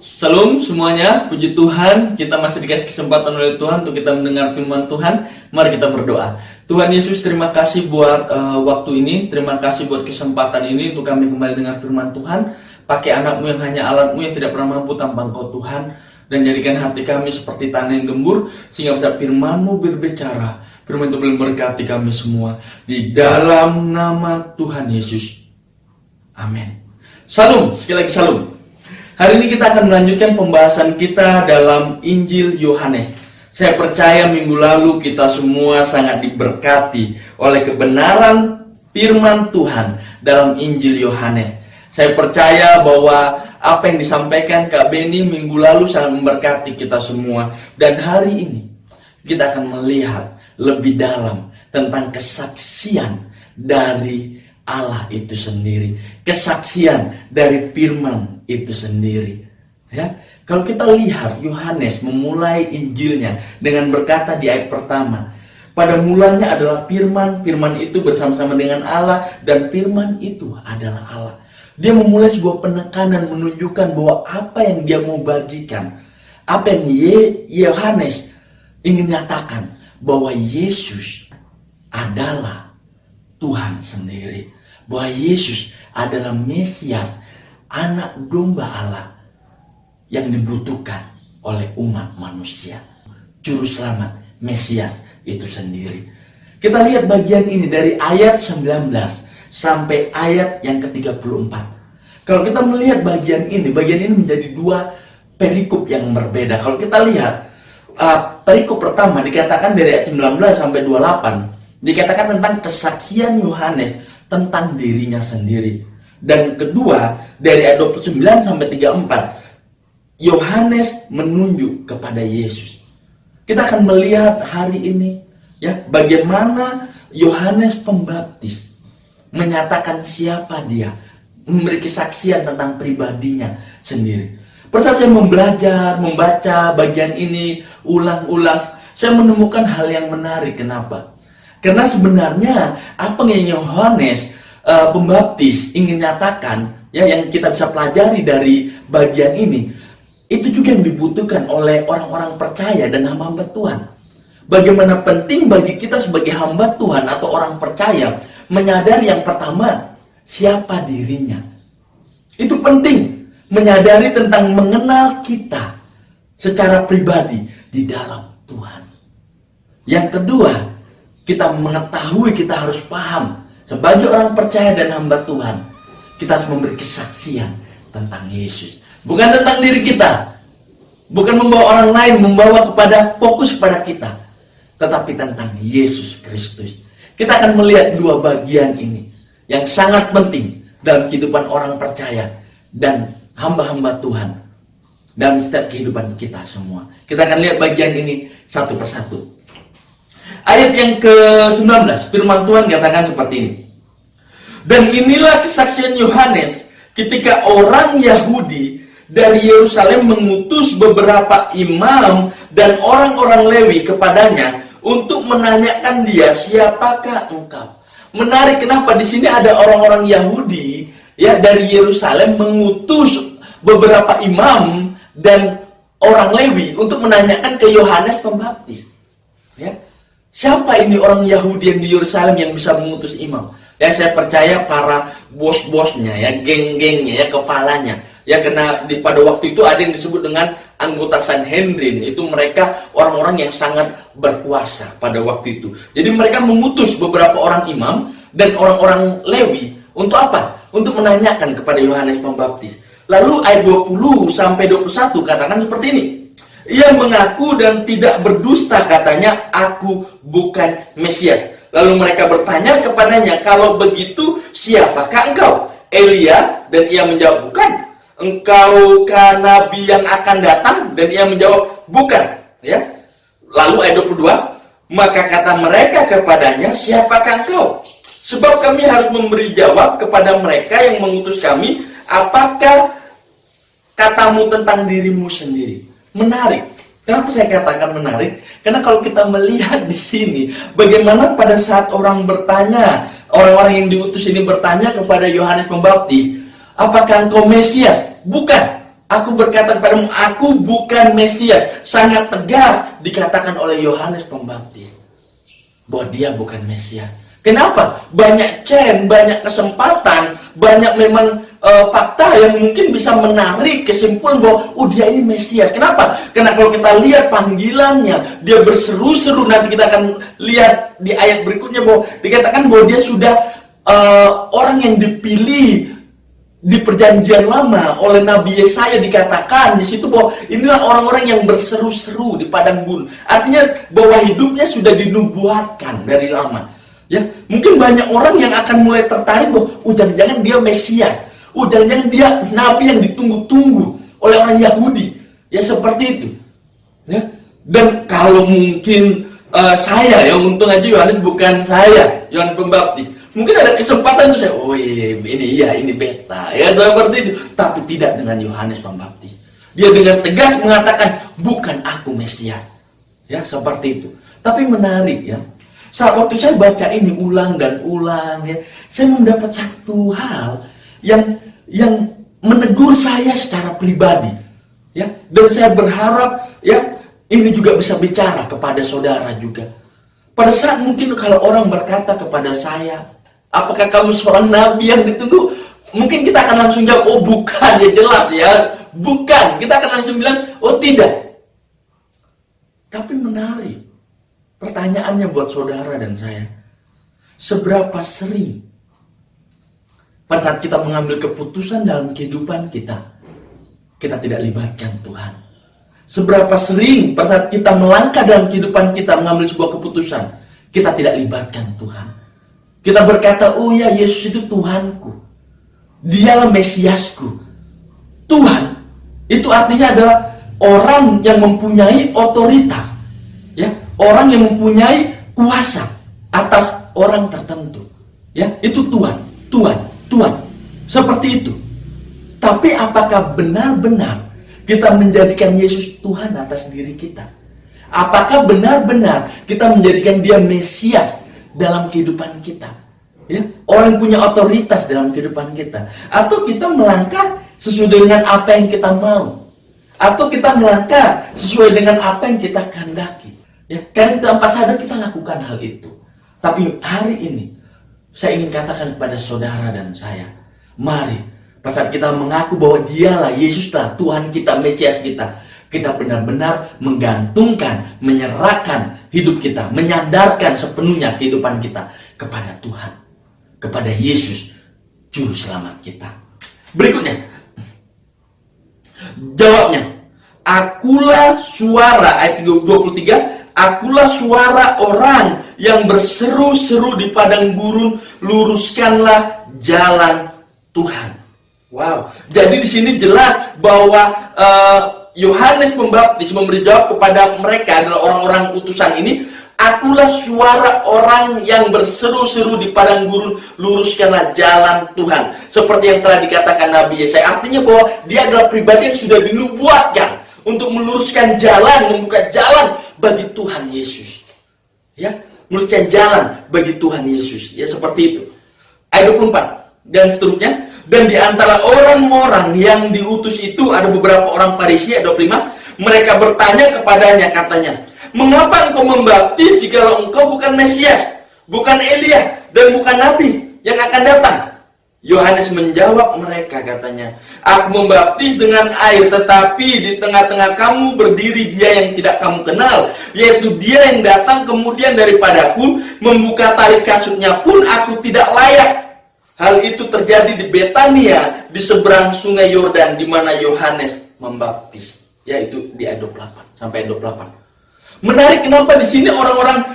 Shalom semuanya, puji Tuhan, kita masih dikasih kesempatan oleh Tuhan untuk kita mendengar firman Tuhan. Mari kita berdoa. Tuhan Yesus, terima kasih buat waktu ini, terima kasih buat kesempatan ini untuk kami kembali dengar firman Tuhan. Pakai anakmu yang hanya alatmu yang tidak pernah mampu tanpa Engkau Tuhan. Dan jadikan hati kami seperti tanah yang gembur, sehingga bisa firman-Mu berbicara. Firman itu boleh memberkati kami semua. Di dalam nama Tuhan Yesus. Amin. Shalom, sekali lagi shalom. Hari ini kita akan melanjutkan pembahasan kita dalam Injil Yohanes. Saya percaya minggu lalu kita semua sangat diberkati oleh kebenaran firman Tuhan dalam Injil Yohanes. Saya percaya bahwa apa yang disampaikan Kak Beni minggu lalu sangat memberkati kita semua. Dan hari ini kita akan melihat lebih dalam tentang kesaksian dari Allah itu sendiri, kesaksian dari firman itu sendiri. Ya, kalau kita lihat Yohanes memulai Injilnya dengan berkata di ayat pertama, pada mulanya adalah firman, firman itu bersama-sama dengan Allah, dan firman itu adalah Allah. Dia memulai sebuah penekanan menunjukkan bahwa apa yang dia mau bagikan, apa yang Yohanes ingin nyatakan, bahwa Yesus adalah Tuhan sendiri, bahwa Yesus adalah Mesias, anak domba Allah yang dibutuhkan oleh umat manusia, juru selamat Mesias itu sendiri. Kita lihat bagian ini dari ayat 19 sampai ayat yang ke-34. Kalau kita melihat bagian ini menjadi dua perikop yang berbeda. Kalau kita lihat perikop pertama dikatakan dari ayat 19 sampai 28, dikatakan tentang kesaksian Yohanes tentang dirinya sendiri. Dan kedua, dari ayat 29 sampai 34, Yohanes menunjuk kepada Yesus. Kita akan melihat hari ini ya, bagaimana Yohanes Pembaptis menyatakan siapa dia, memberi kesaksian tentang pribadinya sendiri. Pada saat saya membaca bagian ini ulang-ulang, saya menemukan hal yang menarik. Kenapa? Karena sebenarnya apa yang Yohanes Pembaptis ingin nyatakan, ya, yang kita bisa pelajari dari bagian ini, itu juga yang dibutuhkan oleh orang-orang percaya dan hamba Tuhan. Bagaimana penting bagi kita sebagai hamba Tuhan atau orang percaya menyadari yang pertama, siapa dirinya. Itu penting, menyadari tentang mengenal kita secara pribadi di dalam Tuhan. Yang kedua, kita mengetahui, kita harus paham sebagai orang percaya dan hamba Tuhan, kita harus memberi kesaksian tentang Yesus. Bukan tentang diri kita, bukan membawa orang lain, membawa kepada fokus kepada kita, tetapi tentang Yesus Kristus. Kita akan melihat dua bagian ini yang sangat penting dalam kehidupan orang percaya dan hamba-hamba Tuhan dalam setiap kehidupan kita semua. Kita akan lihat bagian ini satu persatu. Ayat yang ke-19, firman Tuhan katakan seperti ini. Dan inilah kesaksian Yohanes ketika orang Yahudi dari Yerusalem mengutus beberapa imam dan orang-orang Lewi kepadanya untuk menanyakan dia, siapakah engkau? Menarik, kenapa di sini ada orang-orang Yahudi ya dari Yerusalem mengutus beberapa imam dan orang Lewi untuk menanyakan ke Yohanes Pembaptis. Ya. Siapa ini orang Yahudi yang di Yerusalem yang bisa mengutus imam? Ya, saya percaya para bos-bosnya, ya, geng-gengnya, ya, kepalanya. Ya, karena pada waktu itu ada yang disebut dengan anggota Sanhedrin. Itu mereka orang-orang yang sangat berkuasa pada waktu itu. Jadi mereka mengutus beberapa orang imam dan orang-orang Lewi untuk apa? Untuk menanyakan kepada Yohanes Pembaptis. Lalu ayat 20 sampai 21 katakan seperti ini. Ia mengaku dan tidak berdusta, katanya, aku bukan Mesias. Lalu mereka bertanya kepadanya, kalau begitu siapakah engkau? Elia? Dan ia menjawab, bukan. Engkaukah nabi yang akan datang? Dan ia menjawab, bukan. Ya. Lalu ayat 22, maka kata mereka kepadanya, siapakah engkau? Sebab kami harus memberi jawab kepada mereka yang mengutus kami, apakah katamu tentang dirimu sendiri? Menarik. Kenapa saya katakan menarik? Karena kalau kita melihat di sini, bagaimana pada saat orang bertanya, orang-orang yang diutus ini bertanya kepada Yohanes Pembaptis, apakah engkau Mesias? Bukan. Aku berkata kepadamu, aku bukan Mesias. Sangat tegas dikatakan oleh Yohanes Pembaptis bahwa dia bukan Mesias. Kenapa? Banyak banyak kesempatan, banyak memang fakta yang mungkin bisa menarik kesimpulan bahwa dia ini Mesias. Kenapa? Karena kalau kita lihat panggilannya, dia berseru-seru. Nanti kita akan lihat di ayat berikutnya bahwa dikatakan bahwa dia sudah orang yang dipilih di perjanjian lama oleh Nabi Yesaya. Dikatakan di situ bahwa inilah orang-orang yang berseru-seru di padang gurun. Artinya bahwa hidupnya sudah dinubuatkan dari lama. Ya, mungkin banyak orang yang akan mulai tertarik bahwa jangan-jangan dia Mesias. Jangan-jangan dia nabi yang ditunggu-tunggu oleh orang Yahudi. Ya, seperti itu. Ya. Dan kalau mungkin saya, ya untung aja Yohanes bukan saya, Yohanes Pembaptis. Mungkin ada kesempatan tuh saya, ini beta, ya seperti itu. Tapi tidak dengan Yohanes Pembaptis. Dia dengan tegas mengatakan, bukan aku Mesias. Ya, seperti itu. Tapi menarik ya. Saat waktu saya baca ini ulang dan ulang ya, saya mendapat satu hal yang menegur saya secara pribadi. Ya, dan saya berharap ya ini juga bisa bicara kepada saudara juga. Pada saat mungkin kalau orang berkata kepada saya, apakah kamu seorang nabi yang ditunggu? Mungkin kita akan langsung jawab, bukan, ya jelas ya, bukan. Kita akan langsung bilang, tidak. Tapi menarik. Pertanyaannya buat saudara dan saya, seberapa sering pada saat kita mengambil keputusan dalam kehidupan kita tidak libatkan Tuhan? Seberapa sering pada saat kita melangkah dalam kehidupan kita mengambil sebuah keputusan, kita tidak libatkan Tuhan? Kita berkata, ya Yesus itu Tuhanku, dialah Mesiasku. Tuhan itu artinya adalah orang yang mempunyai otoritas, ya, orang yang mempunyai kuasa atas orang tertentu. Ya, itu Tuhan. Seperti itu. Tapi apakah benar-benar kita menjadikan Yesus Tuhan atas diri kita? Apakah benar-benar kita menjadikan dia Mesias dalam kehidupan kita? Ya, orang yang punya otoritas dalam kehidupan kita. Atau kita melangkah sesuai dengan apa yang kita mau? Atau kita melangkah sesuai dengan apa yang kita kehendaki? Ya, karena tanpa sadar kita lakukan hal itu. Tapi hari ini saya ingin katakan kepada saudara dan saya, mari pada saat kita mengaku bahwa dialah Yesuslah Tuhan kita, Mesias kita, kita benar-benar menggantungkan, menyerahkan hidup kita, menyandarkan sepenuhnya kehidupan kita kepada Tuhan, kepada Yesus Juru Selamat kita. Berikutnya, jawabnya, akulah suara, ayat 23, akulah suara orang yang berseru-seru di padang gurun, luruskanlah jalan Tuhan. Wow. Jadi di sini jelas bahwa Yohanes Pembaptis memberi jawab kepada mereka adalah orang-orang utusan ini. Akulah suara orang yang berseru-seru di padang gurun, luruskanlah jalan Tuhan. Seperti yang telah dikatakan Nabi Yesaya. Artinya bahwa dia adalah pribadi yang sudah dinubuatkan untuk meluruskan jalan, membuka jalan bagi Tuhan Yesus. Ya, meluruskan jalan bagi Tuhan Yesus. Ya, seperti itu. Ayat 24 dan seterusnya. Dan di antara orang-orang yang diutus itu ada beberapa orang Farisi, ayat 25. Mereka bertanya kepadanya, katanya, mengapa engkau membaptis jikalau engkau bukan Mesias, bukan Elia, dan bukan Nabi yang akan datang? Yohanes menjawab mereka, katanya, aku membaptis dengan air, tetapi di tengah-tengah kamu berdiri dia yang tidak kamu kenal, yaitu dia yang datang kemudian daripadaku, membuka tali kasutnya pun aku tidak layak. Hal itu terjadi di Betania, di seberang sungai Yordan, di mana Yohanes membaptis. Yaitu di ayat 28 sampai ayat 28. Menarik kenapa di sini orang-orang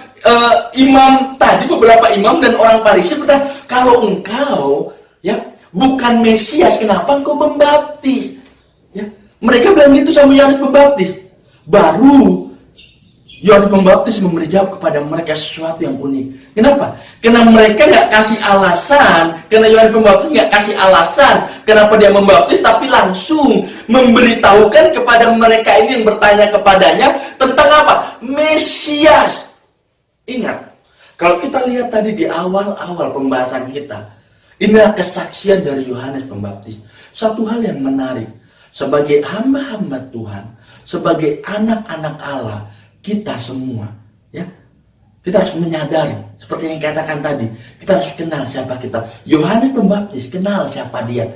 imam tadi, beberapa imam dan orang Farisi bertanya, kalau engkau ya bukan Mesias, kenapa engkau membaptis? Ya, mereka bilang gitu sama Yohanes Pembaptis. Baru Yohanes Pembaptis memberi jawab kepada mereka sesuatu yang unik. Kenapa? Karena mereka nggak kasih alasan, karena Yohanes Pembaptis nggak kasih alasan kenapa dia membaptis, tapi langsung memberitahukan kepada mereka ini yang bertanya kepadanya tentang apa? Mesias. Ingat, kalau kita lihat tadi di awal-awal pembahasan kita, inilah kesaksian dari Yohanes Pembaptis. Satu hal yang menarik, sebagai hamba-hamba Tuhan, sebagai anak-anak Allah, kita semua, ya, kita harus menyadari, seperti yang katakan tadi, kita harus kenal siapa kita. Yohanes Pembaptis kenal siapa dia.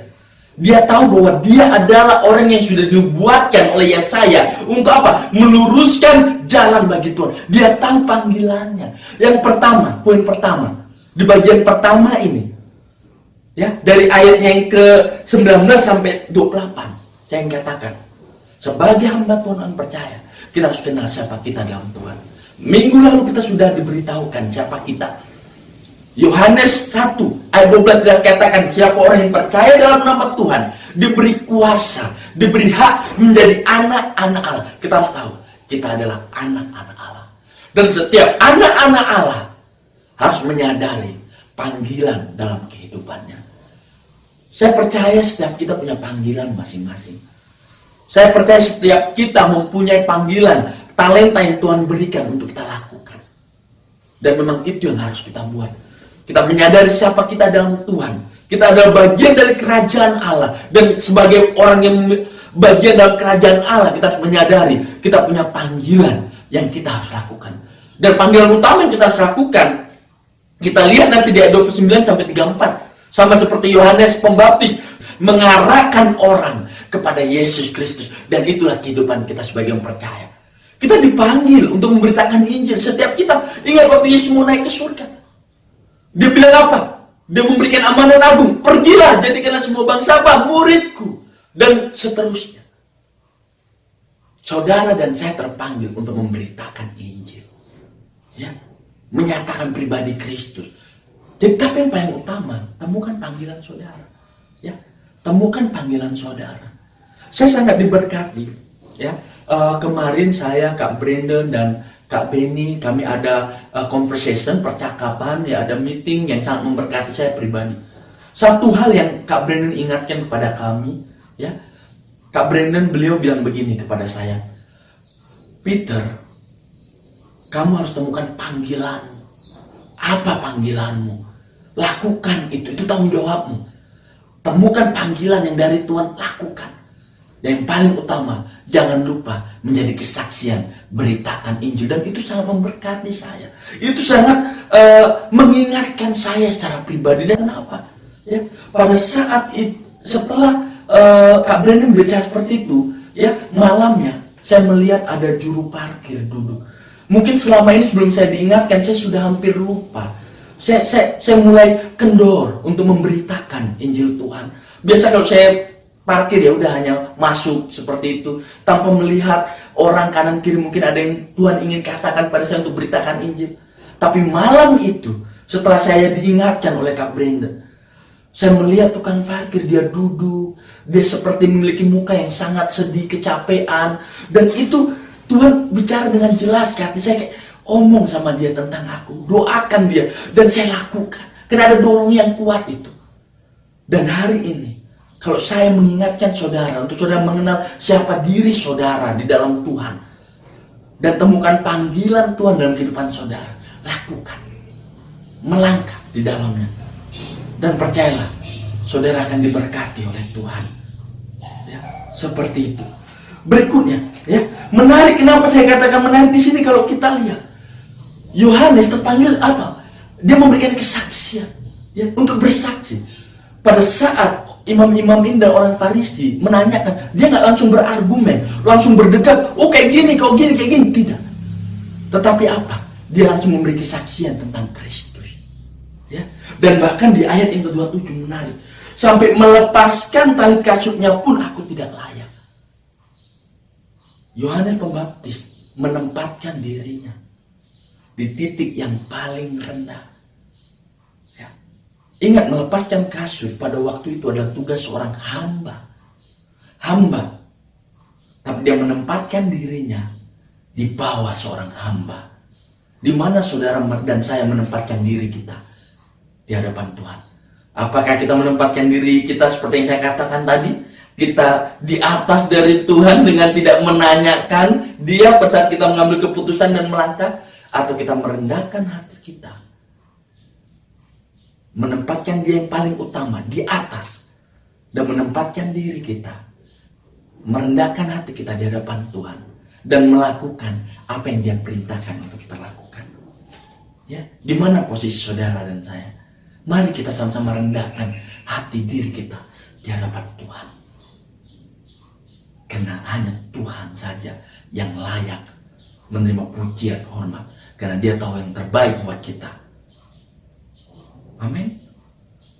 Dia tahu bahwa dia adalah orang yang sudah dibuatkan oleh Yesaya untuk apa? Meluruskan jalan bagi Tuhan. Dia tahu panggilannya. Yang pertama, poin pertama, di bagian pertama ini, ya, dari ayat yang ke-19 sampai 28, saya yang katakan, sebagai hamba Tuhan yang percaya, kita harus kenal siapa kita dalam Tuhan. Minggu lalu kita sudah diberitahukan siapa kita. Yohanes 1 ayat 12 jelas katakan, siapa orang yang percaya dalam nama Tuhan diberi kuasa, diberi hak menjadi anak-anak Allah. Kita harus tahu kita adalah anak-anak Allah. Dan setiap anak-anak Allah harus menyadari panggilan dalam kehidupannya. Saya percaya setiap kita punya panggilan masing-masing. Saya percaya setiap kita mempunyai panggilan, talenta yang Tuhan berikan untuk kita lakukan. Dan memang itu yang harus kita buat. Kita menyadari siapa kita dalam Tuhan. Kita adalah bagian dari kerajaan Allah. Dan sebagai orang yang bagian dalam kerajaan Allah, kita harus menyadari kita punya panggilan yang kita harus lakukan. Dan panggilan utama yang kita harus lakukan, kita lihat nanti di ayat 29 sampai 34. Sama seperti Yohanes Pembaptis, mengarahkan orang kepada Yesus Kristus. Dan itulah kehidupan kita sebagai yang percaya. Kita dipanggil untuk memberitakan Injil. Setiap kita, ingat waktu Yesus mau naik ke surga, dia bilang apa? Dia memberikan amanat agung. Pergilah, jadikanlah semua bangsa apa? Muridku. Dan seterusnya. Saudara dan saya terpanggil untuk memberitakan Injil. Ya, menyatakan pribadi Kristus. Jadi, tapi yang paling utama, temukan panggilan saudara. Ya, temukan panggilan saudara. Saya sangat diberkati. Ya, kemarin saya, Kak Brandon dan Kak Benny, kami ada conversation, percakapan, ya, ada meeting yang sangat memberkati saya pribadi. Satu hal yang Kak Brandon ingatkan kepada kami, ya, Kak Brandon, beliau bilang begini kepada saya, Peter, kamu harus temukan panggilanmu. Apa panggilanmu? Lakukan itu tanggung jawabmu. Temukan panggilan yang dari Tuhan, lakukan. Dan yang paling utama, jangan lupa menjadi kesaksian, beritakan Injil. Dan itu sangat memberkati saya. Itu sangat mengingatkan saya secara pribadi. Dan kenapa? Ya, pada saat setelah Kak Brandon bicara seperti itu, ya, malamnya saya melihat ada juru parkir duduk. Mungkin selama ini sebelum saya diingatkan, saya sudah hampir lupa. Saya mulai kendor untuk memberitakan Injil Tuhan. Biasa kalau saya parkir, ya udah hanya masuk seperti itu tanpa melihat orang kanan kiri, mungkin ada yang Tuhan ingin katakan pada saya untuk beritakan Injil. Tapi malam itu setelah saya diingatkan oleh Kak Brandon, saya melihat tukang parkir, dia duduk, dia seperti memiliki muka yang sangat sedih, kecapean, dan itu Tuhan bicara dengan jelas ke hati saya, kayak omong sama dia tentang aku, doakan dia, dan saya lakukan karena ada dorong yang kuat itu. Dan hari ini kalau saya mengingatkan saudara, untuk saudara mengenal siapa diri saudara di dalam Tuhan, dan temukan panggilan Tuhan dalam kehidupan saudara, lakukan. Melangkah di dalamnya. Dan percayalah, saudara akan diberkati oleh Tuhan. Ya, seperti itu. Berikutnya, ya, menarik. Kenapa saya katakan menarik di sini? Kalau kita lihat, Yohanes terpanggil apa? Dia memberikan kesaksian, ya, untuk bersaksi. Pada saat imam-imam ini dan orang Farisi menanyakan, dia nggak langsung berargumen, langsung berdebat, oh kayak gini, kau gini, kayak gini, tidak. Tetapi apa? Dia langsung memberi kesaksian tentang Kristus, ya. Dan bahkan di ayat yang ke-27 menarik, sampai melepaskan tali kasutnya pun aku tidak layak. Yohanes Pembaptis menempatkan dirinya di titik yang paling rendah. Ingat, melepaskan kasut pada waktu itu adalah tugas seorang hamba. Hamba. Tapi dia menempatkan dirinya di bawah seorang hamba. Di mana saudara dan saya menempatkan diri kita di hadapan Tuhan? Apakah kita menempatkan diri kita seperti yang saya katakan tadi? Kita di atas dari Tuhan dengan tidak menanyakan dia pada saat kita mengambil keputusan dan melangkah? Atau kita merendahkan hati kita, menempatkan dia yang paling utama di atas, dan menempatkan diri kita merendahkan hati kita di hadapan Tuhan dan melakukan apa yang Dia perintahkan untuk kita lakukan. Ya, di mana posisi saudara dan saya? Mari kita sama-sama rendahkan hati diri kita di hadapan Tuhan. Karena hanya Tuhan saja yang layak menerima pujian, hormat, karena Dia tahu yang terbaik buat kita. Amin.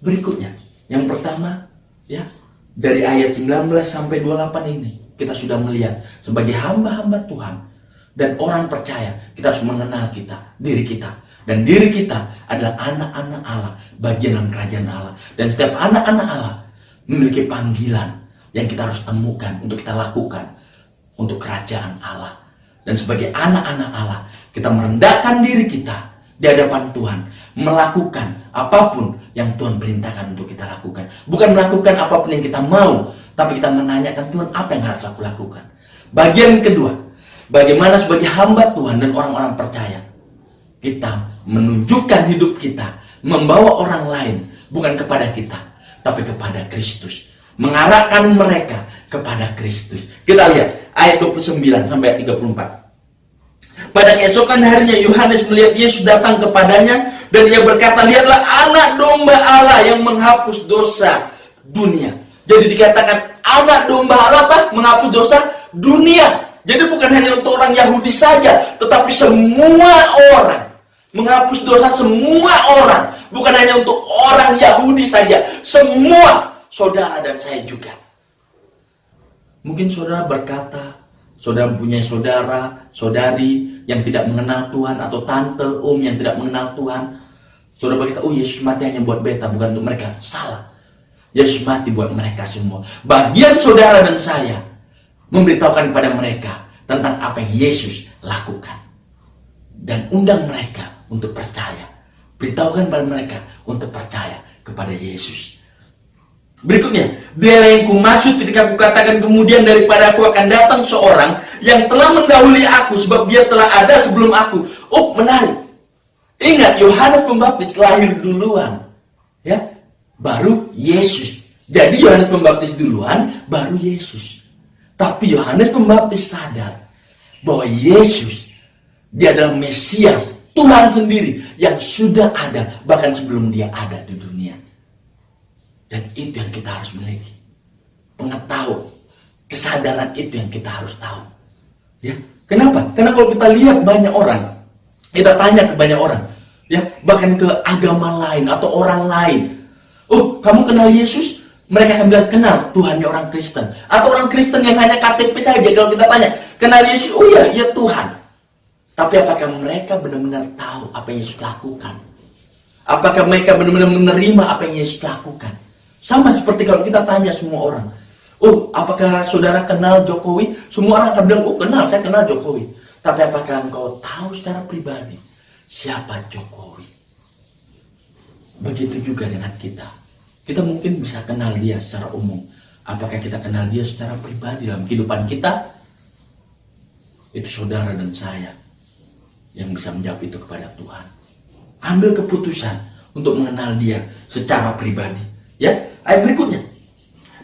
Berikutnya, yang pertama, ya, dari ayat 19 sampai 28 ini kita sudah melihat sebagai hamba-hamba Tuhan dan orang percaya, kita harus mengenal diri kita. Dan diri kita adalah anak-anak Allah, bagian dalam kerajaan Allah. Dan setiap anak-anak Allah memiliki panggilan yang kita harus temukan untuk kita lakukan untuk kerajaan Allah. Dan sebagai anak-anak Allah, kita merendahkan diri kita di hadapan Tuhan, melakukan apapun yang Tuhan perintahkan untuk kita lakukan. Bukan melakukan apapun yang kita mau, tapi kita menanyakan, Tuhan, apa yang harus aku lakukan? Bagian kedua, bagaimana sebagai hamba Tuhan dan orang-orang percaya kita menunjukkan hidup kita, membawa orang lain bukan kepada kita, tapi kepada Kristus, mengarahkan mereka kepada Kristus. Kita lihat ayat 29 sampai ayat 34. Pada keesokan harinya Yohanes melihat Yesus datang kepadanya, dan ia berkata, lihatlah anak domba Allah yang menghapus dosa dunia. Jadi dikatakan anak domba Allah apa? Menghapus dosa dunia. Jadi bukan hanya untuk orang Yahudi saja, tetapi semua orang. Menghapus dosa semua orang. Bukan hanya untuk orang Yahudi saja, semua saudara dan saya juga. Mungkin saudara berkata, saudara mempunyai saudara, saudari yang tidak mengenal Tuhan, atau tante, om yang tidak mengenal Tuhan. Saudara berkata, oh Yesus mati hanya buat beta, bukan untuk mereka. Salah. Yesus mati buat mereka semua. Bagian saudara dan saya memberitahukan kepada mereka tentang apa yang Yesus lakukan. Dan undang mereka untuk percaya. Beritahukan pada mereka untuk percaya kepada Yesus. Berikutnya, dialah yang kumaksud ketika kukatakan kemudian daripada aku akan datang seorang yang telah mendahului aku, sebab dia telah ada sebelum aku. Oh, menarik. Ingat, Yohanes Pembaptis lahir duluan, ya, baru Yesus. Jadi Yohanes Pembaptis duluan, baru Yesus. Tapi Yohanes Pembaptis sadar bahwa Yesus, Dia adalah Mesias, Tuhan sendiri yang sudah ada bahkan sebelum Dia ada di dunia. Dan itu yang kita harus miliki. Pengetahuan, kesadaran itu yang kita harus tahu. Ya, kenapa? Karena kalau kita lihat banyak orang, kita tanya ke banyak orang, ya, bahkan ke agama lain atau orang lain. Oh, kamu kenal Yesus? Mereka akan bilang, kenal, Tuhannya orang Kristen. Atau orang Kristen yang hanya KTP saja. Kalau kita tanya, kenal Yesus? Oh ya, ya Tuhan. Tapi apakah mereka benar-benar tahu apa yang Yesus lakukan? Apakah mereka benar-benar menerima apa yang Yesus lakukan? Sama seperti kalau kita tanya semua orang, oh, apakah saudara kenal Jokowi? Semua orang akan bilang, oh kenal, saya kenal Jokowi. Tapi apakah engkau tahu secara pribadi siapa Jokowi? Begitu juga dengan kita. Kita mungkin bisa kenal dia secara umum. Apakah kita kenal dia secara pribadi dalam kehidupan kita? Itu saudara dan saya yang bisa menjawab itu kepada Tuhan. Ambil keputusan untuk mengenal dia secara pribadi. Ya, ayat berikutnya.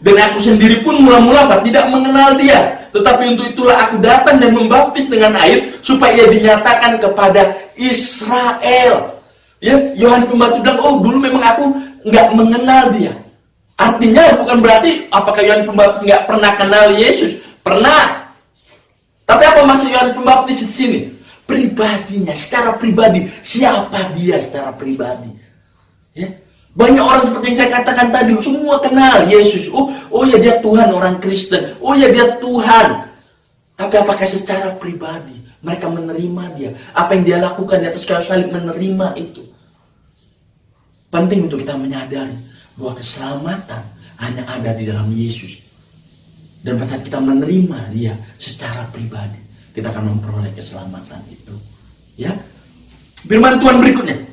Dan aku sendiri pun mula-mula tidak mengenal dia, tetapi untuk itulah aku datang dan membaptis dengan air supaya ia dinyatakan kepada Israel. Ya, Yohanes Pembaptis bilang, oh dulu memang aku nggak mengenal dia. Artinya bukan berarti apakah Yohanes Pembaptis nggak pernah kenal Yesus? Pernah. Tapi apa maksud Yohanes Pembaptis di sini? Pribadinya, secara pribadi. Siapa dia secara pribadi? Ya. Banyak orang seperti yang saya katakan tadi, semua kenal Yesus. Oh ya dia Tuhan, orang Kristen. Oh ya dia Tuhan. Tapi apakah secara pribadi mereka menerima dia? Apa yang dia lakukan di atas kayu salib, menerima itu? Penting untuk kita menyadari bahwa keselamatan hanya ada di dalam Yesus. Dan pada saat kita menerima dia secara pribadi, kita akan memperoleh keselamatan itu. Ya. Firman Tuhan berikutnya.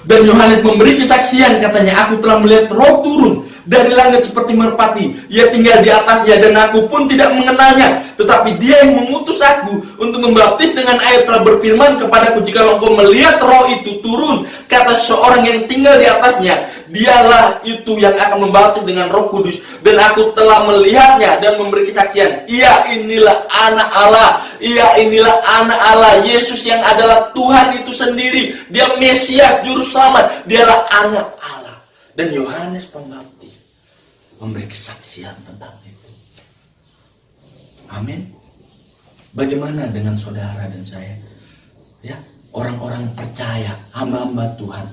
Dan Yohanes memberi kesaksian, katanya, aku telah melihat Roh turun dari langit seperti merpati. Ia tinggal di atasnya dan aku pun tidak mengenalnya. Tetapi dia yang mengutus aku untuk membaptis dengan air telah berfirman kepadaku, jikalau engkau melihat Roh itu turun ke atas seorang yang tinggal di atasnya Dialah itu yang akan membaptis dengan Roh Kudus. Dan aku telah melihatnya dan memberi kesaksian. Ia inilah anak Allah. Ia inilah anak Allah. Yesus yang adalah Tuhan itu sendiri. Dia Mesias, Juru Selamat. Dialah anak Allah. Dan Yohanes Pembaptis memberi kesaksian tentang itu. Amin. Bagaimana dengan saudara dan saya? Ya, orang-orang percaya, hamba-hamba Tuhan.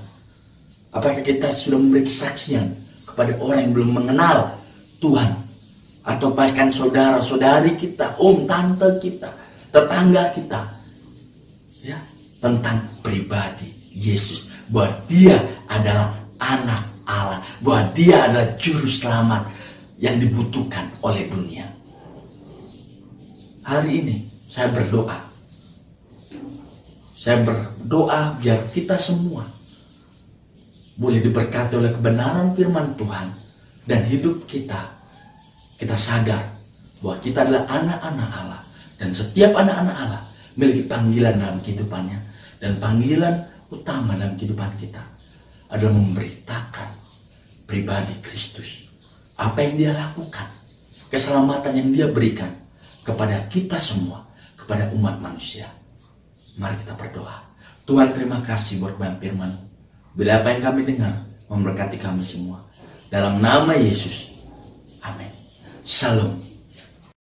Apakah kita sudah memberi kesaksian kepada orang yang belum mengenal Tuhan? Atau bahkan saudara-saudari kita, tante kita, tetangga kita, ya, tentang pribadi Yesus, bahwa dia adalah anak Allah, bahwa dia adalah juru selamat yang dibutuhkan oleh dunia. Hari ini saya berdoa. Saya berdoa biar kita semua boleh diberkati oleh kebenaran firman Tuhan. Dan hidup kita sadar bahwa kita adalah anak-anak Allah. Dan setiap anak-anak Allah memiliki panggilan dalam kehidupannya. Dan panggilan utama dalam kehidupan kita adalah memberitakan pribadi Kristus. Apa yang dia lakukan, keselamatan yang dia berikan kepada kita semua, kepada umat manusia. Mari kita berdoa. Tuhan, terima kasih buat firman. Bila apa yang kami dengar memberkati kami semua. Dalam nama Yesus. Amin. Shalom.